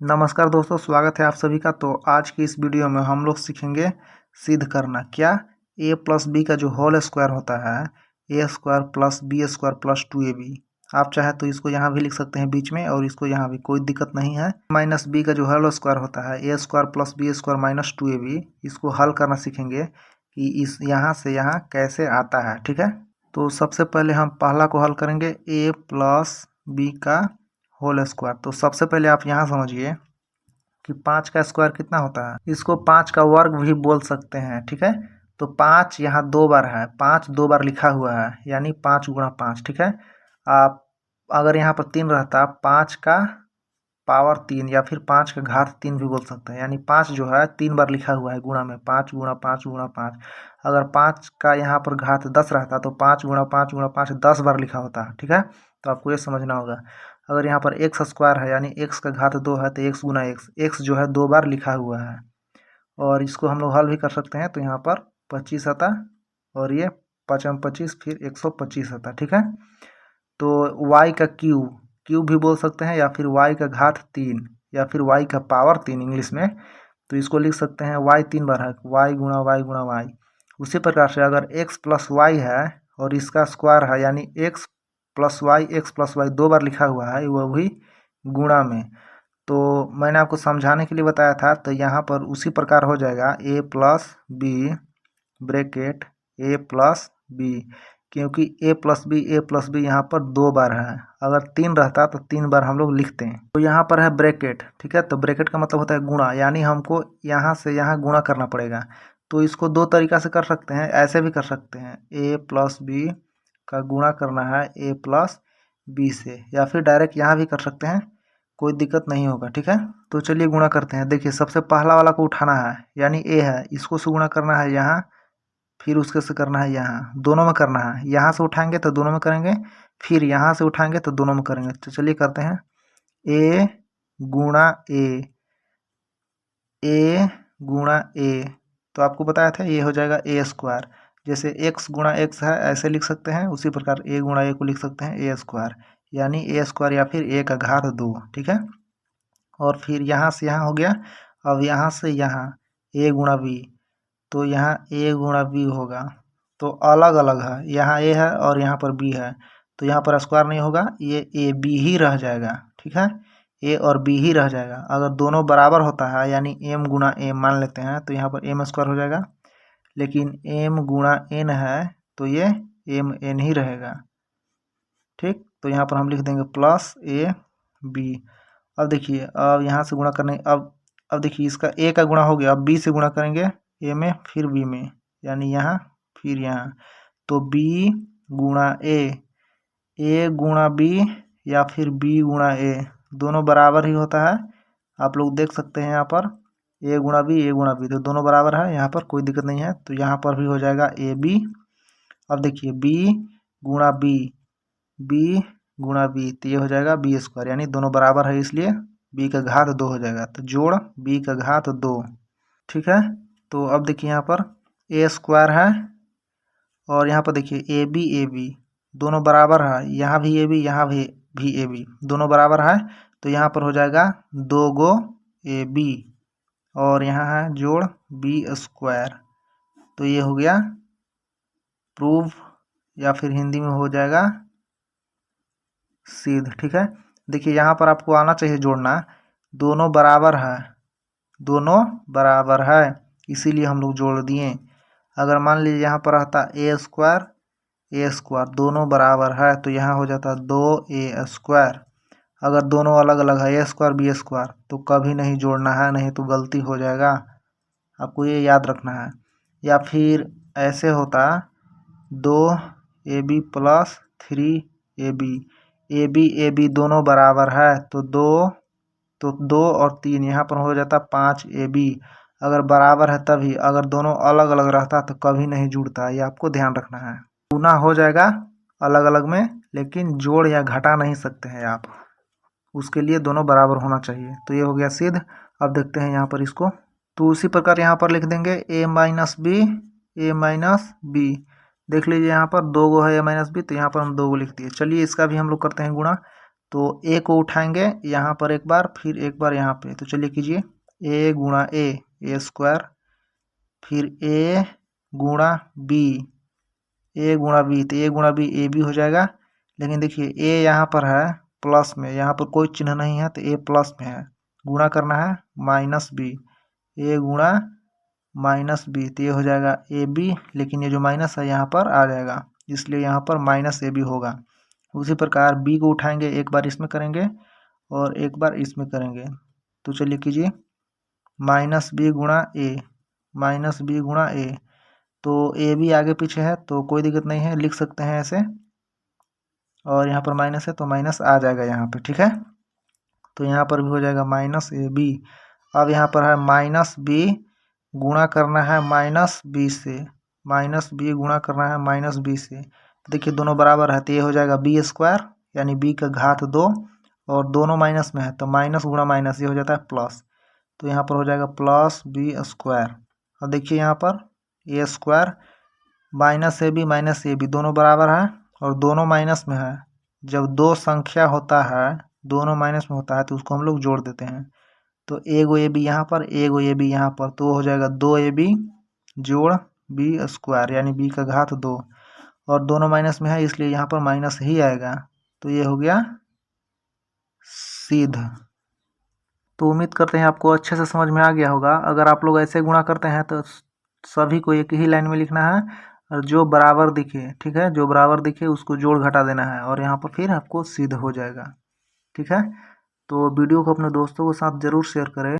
नमस्कार दोस्तों, स्वागत है आप सभी का। तो आज की इस वीडियो में हम लोग सीखेंगे सिद्ध करना क्या a प्लस बी का जो होल स्क्वायर होता है A square plus B square plus 2ab। आप चाहे तो इसको यहाँ भी लिख सकते हैं बीच में और इसको यहाँ भी, कोई दिक्कत नहीं है। माइनस बी का जो होल स्क्वायर होता है A square plus B square minus 2ab, इसको हल करना सीखेंगे कि इस यहाँ से यहाँ कैसे आता है। ठीक है, तो सबसे पहले हम पहला को हल करेंगे a प्लस बी का होल स्क्वायर। तो सबसे पहले आप यहाँ समझिए कि 5 का स्क्वायर कितना होता है। इसको 5 का वर्ग भी बोल सकते हैं। ठीक है, तो 5 यहाँ 2 बार है, 5 2 बार लिखा हुआ है, यानी 5 गुणा 5। ठीक है, आप अगर यहाँ पर 3 रहता 5 का पावर 3 या फिर 5 का घात 3 भी बोल सकते हैं, यानी 5 जो है 3 बार लिखा हुआ है गुणा में, 5 गुणा 5 गुणा 5। अगर 5 का यहाँ पर घात 10 रहता तो 5 गुणा 5 गुणा 5 10 बार लिखा होता। ठीक है, तो आपको ये समझना होगा। अगर यहाँ पर एक्स स्क्वायर है यानी एक्स का घात 2 है तो एक्स गुना एक्स, एक्स जो है 2 बार लिखा हुआ है। और इसको हम लोग हल भी कर सकते हैं, तो यहाँ पर 25 आता और ये 5 25 फिर 125 आता। ठीक है, तो y का क्यूब भी बोल सकते हैं या फिर y का घात 3 या फिर y का पावर 3 इंग्लिश में। तो इसको लिख सकते हैं y 3 बार है, y गुणा y गुणा y। उसी प्रकार से अगर x प्लस वाई है और इसका स्क्वायर है यानी x प्लस वाई 2 बार लिखा हुआ है, वह भी गुणा में। तो मैंने आपको समझाने के लिए बताया था, तो यहाँ पर उसी प्रकार हो जाएगा a plus B bracket a plus B, क्योंकि a प्लस बी यहाँ पर 2 बार है। अगर 3 रहता तो 3 बार हम लोग लिखते हैं। तो यहाँ पर है ब्रैकेट। ठीक है, तो ब्रैकेट का मतलब होता है गुणा, यानी हमको यहाँ से यहाँ गुणा करना पड़ेगा। तो इसको दो तरीका से कर सकते हैं, ऐसे भी कर सकते हैं, a प्लस बी का गुणा करना है a प्लस बी से, या फिर डायरेक्ट यहाँ भी कर सकते हैं, कोई दिक्कत नहीं होगा। ठीक है, तो चलिए गुणा करते हैं। देखिए, सबसे पहला वाला को उठाना है यानी a है, इसको से गुणा करना है यहाँ, फिर उसके से करना है यहाँ, दोनों में करना है। यहाँ से उठाएंगे तो दोनों में करेंगे, फिर यहाँ से उठाएंगे तो दोनों में करेंगे। तो चलिए करते हैं, a गुणा a गुणा a, तो आपको बताया था ये हो जाएगा a स्क्वायर। जैसे x गुणा x है ऐसे लिख सकते हैं, उसी प्रकार a गुणा a को लिख सकते हैं a स्क्वायर, यानी a स्क्वायर या फिर a का घात 2। ठीक है, और फिर यहाँ से यहाँ हो गया। अब यहाँ से यहाँ a गुणा b, तो यहाँ a गुणा b होगा, तो अलग अलग है, यहाँ a है और यहाँ पर b है, तो यहाँ पर स्क्वायर नहीं होगा, ये a b ही रह जाएगा। ठीक है, a और b ही रह जाएगा। अगर दोनों बराबर होता है यानी m गुणा m मान लेते हैं, तो यहाँ पर m स्क्वायर हो जाएगा, लेकिन m गुणा n है तो ये m n ही रहेगा। ठीक, तो यहाँ पर हम लिख देंगे प्लस a b। अब देखिए, अब यहाँ से गुणा करने, अब देखिए इसका a का गुणा हो गया, अब b से गुणा करेंगे a में फिर b में, यानी यहाँ फिर यहाँ, तो b गुणा a गुणा b या फिर b गुणा a, दोनों बराबर ही होता है। आप लोग देख सकते हैं यहाँ पर a गुणा b, तो दोनों बराबर है, यहाँ पर कोई दिक्कत नहीं है। तो यहाँ पर भी हो जाएगा a b। अब देखिए b गुणा b गुणा b, तो ये हो जाएगा b स्क्वायर, यानी दोनों बराबर है इसलिए b का घात 2 हो जाएगा, तो जोड़ b का घात 2। ठीक है, तो अब देखिए यहाँ पर a स्क्वायर है और यहाँ पर देखिए ए बी दोनों बराबर है, यहाँ भी ए बी यहाँ भी ए बी दोनों बराबर है, तो यहाँ पर हो जाएगा 2 गो ए बी और यहाँ है जोड़ बी स्क्वायर। तो ये हो गया प्रूव, या फिर हिंदी में हो जाएगा सिद्ध। ठीक है, देखिए यहाँ पर आपको आना चाहिए जोड़ना, दोनों बराबर है, दोनों बराबर है, इसीलिए हम लोग जोड़ दिए। अगर मान लीजिए यहाँ पर रहता ए स्क्वायर दोनों बराबर है, तो यहाँ हो जाता 2a स्क्वायर। अगर दोनों अलग अलग है a स्क्वायर b स्क्वायर, तो कभी नहीं जोड़ना है, नहीं तो गलती हो जाएगा, आपको ये याद रखना है। या फिर ऐसे होता 2ab प्लस 3ab दोनों बराबर है, तो 2 और 3 यहाँ पर हो जाता 5ab। अगर बराबर है तभी, अगर दोनों अलग अलग रहता तो कभी नहीं जुड़ता, ये आपको ध्यान रखना है। गुना हो जाएगा अलग अलग में, लेकिन जोड़ या घटा नहीं सकते हैं आप, उसके लिए दोनों बराबर होना चाहिए। तो ये हो गया सिद्ध। अब देखते हैं यहाँ पर इसको, तो उसी प्रकार यहाँ पर लिख देंगे a माइनस बी। देख लीजिए यहाँ पर 2 गो है a माइनस बी, तो यहाँ पर हम 2 गो लिख दिए। चलिए इसका भी हम लोग करते हैं गुणा, तो ए को उठाएंगे यहाँ पर एक बार, फिर एक बार यहाँ पे। तो चलिए कीजिए, ए गुणा ए स्क्वायर, फिर ए गुणा बी, ए गुणा बी, तो ए गुणा बी ए बी हो जाएगा। लेकिन देखिए ए यहाँ पर है प्लस में, यहाँ पर कोई चिन्ह नहीं है तो ए प्लस में है, गुणा करना है माइनस बी, ए गुणा माइनस बी, तो ये हो जाएगा ए बी, लेकिन ये जो माइनस है यहाँ पर आ जाएगा, इसलिए यहाँ पर माइनस ए बी होगा। उसी प्रकार बी को उठाएंगे, एक बार इसमें करेंगे और एक बार इसमें करेंगे। तो चलिए कीजिए, माइनस बी गुणा ए, माइनस बी गुणा ए, तो ए बी आगे पीछे है तो कोई दिक्कत नहीं है, लिख सकते हैं ऐसे, और यहाँ पर माइनस है तो माइनस आ जाएगा यहाँ पे, ठीक है। तो यहाँ पर भी हो जाएगा माइनस ए बी। अब यहाँ पर है माइनस बी गुणा करना है माइनस बी से, माइनस बी गुणा करना है माइनस बी से। देखिए दोनों बराबर है तो ये हो जाएगा बी स्क्वायर, यानी बी का घात 2, और दोनों माइनस में है तो माइनस गुणा माइनस ये हो जाता है प्लस, तो यहाँ पर हो जाएगा प्लस बी स्क्वायर। और देखिए यहाँ पर ए स्क्वायर माइनस ए बी दोनों बराबर है और दोनों माइनस में है। जब दो संख्या होता है दोनों माइनस में होता है तो उसको हम लोग जोड़ देते हैं। तो एगो ए बी यहाँ पर, एगो ए बी यहाँ पर, तो हो जाएगा 2 ए बी जोड़ बी स्क्वायर, यानी बी का घात 2, और दोनों माइनस में है इसलिए यहाँ पर माइनस ही आएगा। तो ये हो गया सिद्ध। तो उम्मीद करते हैं आपको अच्छे से समझ में आ गया होगा। अगर आप लोग ऐसे गुणा करते हैं तो सभी को एक ही लाइन में लिखना है, और जो बराबर दिखे, ठीक है, जो बराबर दिखे उसको जोड़ घटा देना है, और यहाँ पर फिर आपको सिद्ध हो जाएगा, ठीक है। तो वीडियो को अपने दोस्तों के साथ ज़रूर शेयर करें।